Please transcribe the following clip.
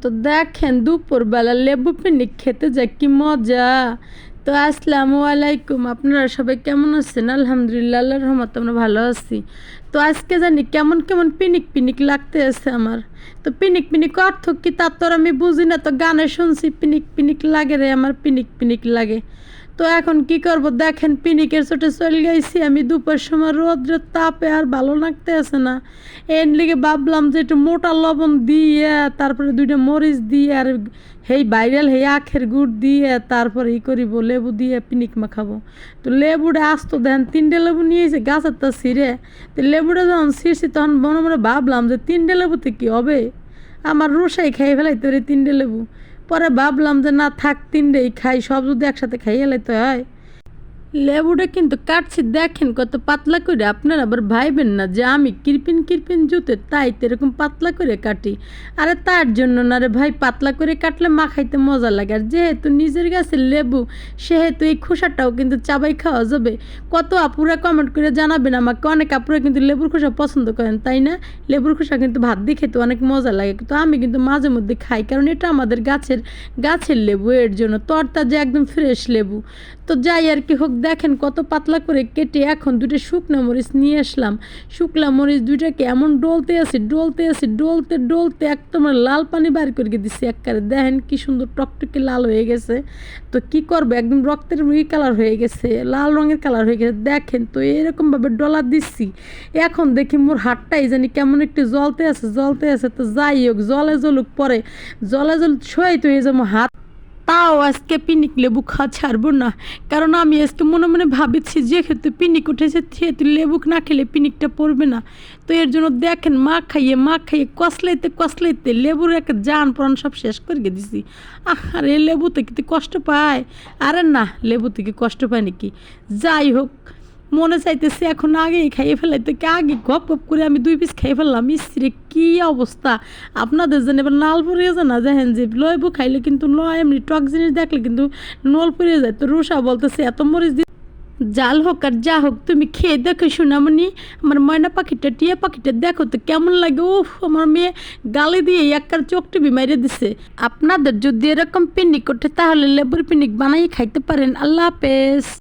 তো দেখেন দুপুরবেলা লেবু পিকনিক খেতে যাই কি মজা। তো আসসালামু আলাইকুম, আপনারা সবাই কেমন আছেন? আলহামদুলিল্লাহ, আল্লাহর রহমতে আমরা ভালো আছি। তো আজকে জানি কেমন কেমন পিনিক পিনিক লাগতে আছে আমার। তো পিনিক পিনিক অর্থ কি তা তো আর আমি বুঝি না, তো গানে শুনছি পিনিক পিনিক লাগে রে আমার, পিনিক পিনিক লাগে। তো এখন কি করব, দেখেন পিনিকের চোটে চলে গেছি আমি দুপুর সময়, রোদ্রের তাপে আর ভালো লাগতে আছে না। এর লিগে ভাবলাম যে একটু মোটা লবণ দিয়ে, তারপরে 2টা মরিচ দিয়ে, আর হেই ভাইরাল হেই আখের গুড় দিয়ে, তারপরে করিব লেবু দিয়ে পিনিক মাখাবো। তো লেবুটা আসতো দেখেন 3টে লেবু নিয়েছে গাছের তা ছিঁড়ে। তো লেবুটা যখন ছিঁড়ছি তখন মনে মনে ভাবলাম যে 3টে লেবুতে কী হবে, আমার রোসাই খাই ফেলাইতে রে 3টে লেবু। পরে ভাবলাম যে না থাক, 3টেই খাই, সব যদি একসাথে খাইয়ে লাইতে হয়। লেবুটা কিন্তু কাটছি দেখেন কত পাতলা করে, আপনারা আবার ভাইবেন না যে আমি কিরপিন কিরপিন জুতে তাই তো এরকম পাতলা করে কাটি। আরে তার জন্য না রে ভাই, পাতলা করে কাটলে মাখাইতে মজা লাগে। আর যেহেতু নিজের গাছের লেবু, সেহেতু এই খোসাটাও কিন্তু চাবাই খাওয়া যাবে। কত আপুরা কমেন্ট করে জানাবেন আমাকে, অনেক আপুরা কিন্তু লেবুর খোসা পছন্দ করেন তাই না? লেবুর খোসা কিন্তু ভাত দিয়ে খেতে অনেক মজা লাগে, তো আমি কিন্তু মাঝে মধ্যে খাই, কারণ এটা আমাদের গাছের লেবু, এর জন্য তরতাজা একদম ফ্রেশ লেবু। তো যাই আর কি হোক, দেখেন কত পাতলা করে কেটে এখন 2টে শুকনো মরিচ নিয়ে আসলাম। শুকনো মরিচ 2টাকে এমন ডলতে ডলতে ডলতে একদম লাল পানি বার করে দিচ্ছি একবারে, দেখেন কি সুন্দর টকটকে লাল হয়ে গেছে। তো কি করবো, একদম রক্তের কালার হয়ে গেছে, লাল রঙের কালার হয়ে গেছে দেখেন। তো এরকমভাবে ডলা দিচ্ছি, এখন দেখি মোর হাতটাই জানি কেমন একটু জ্বলতে আছে। তো যাই হোক, জলে জ্বলুক পরে, জলে শোয়াই তো হয়ে যাবো হাত। তাও আজকে পিনিক লেবু খাওয়া ছাড়বো না, কারণ আমি আজকে মনে মনে ভাবছি যেহেতু পিনিক উঠেছে সেহেতু লেবু না খেলে পিনিকটা পড়বে না। তো এর জন্য দেখেন মা খাইয়ে কষলাইতে লেবুর একটা জান প্রাণ সব শেষ করে দিছি। আরে লেবুতে কিন্তু কষ্ট পায়? আরে না, লেবু থেকে কষ্ট পায় নাকি? যাই হোক, মনে চাইতেছে এখন আগেই খাইয়ে ফেলাইতে, আগে গপ গপ করে আমি 2 পিস খাইয়ে ফেললাম। ইসরে কী অবস্থা! আপনাদের জন্য এবার নাল পড়িয়ে যায় না, দেখেন যে লেবু খাইলে কিন্তু এমনি টক জিনিস দেখলে কিন্তু নল পড়িয়ে যায়। তো রুষা বলতেছে এত মরিচ জাল হোক আর যা হোক, তুমি খেয়ে দেখো সোনামণি, আমার ময়না পাখিটা টিয়া পাখিটা দেখো তো কেমন লাগে। উফ, আমার মেয়ে গালি দিয়ে একবার চোখ টিভি মাইরে দিছে। আপনাদের যদি এরকম পিনিক ওঠে তাহলে লেবুর পিনিক বানাই খাইতে পারেন। আল্লাহ হাফেজ।